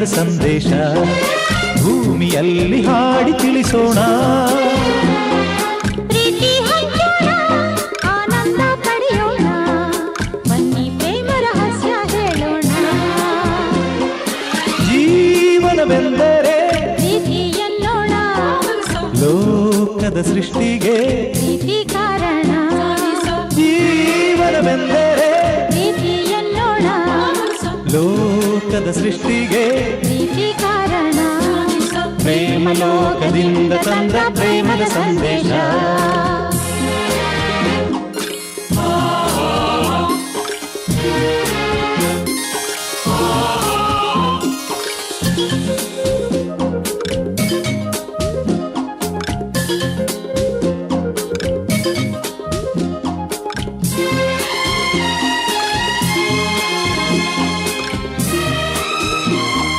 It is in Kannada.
ಪ್ರೇಮದ ಸಂದೇಶ ಭೂಮಿಯಲ್ಲಿ ಹಾಡಿ ತಿಳಿಸೋಣ. ಪ್ರೀತಿ ಹಂಚೋಣ, ಆನಂದ ಪಡೆಯೋಣ, ಬನ್ನಿ ಪ್ರೇಮ ರಹಸ್ಯ ಹೇಳೋಣ. ಜೀವನವೆಂದರೆ ಪ್ರೀತಿ ಎನ್ನೋಣ, ಲೋಕದ ಸೃಷ್ಟಿಗೆ ಪ್ರೀತಿ ಕಾರಣ. ಜೀವನವೆಂದರೆ ಪ್ರೀತಿ ಎನ್ನೋಣ, ಲೋಕದ ಸೃಷ್ಟಿಗೆ ಪ್ರೀತಿ ಕಾರಣ. ಪ್ರೇಮ ಲೋಕದಿಂದ ತಂದ ಪ್ರೇಮದ ಸಂದೇಶ.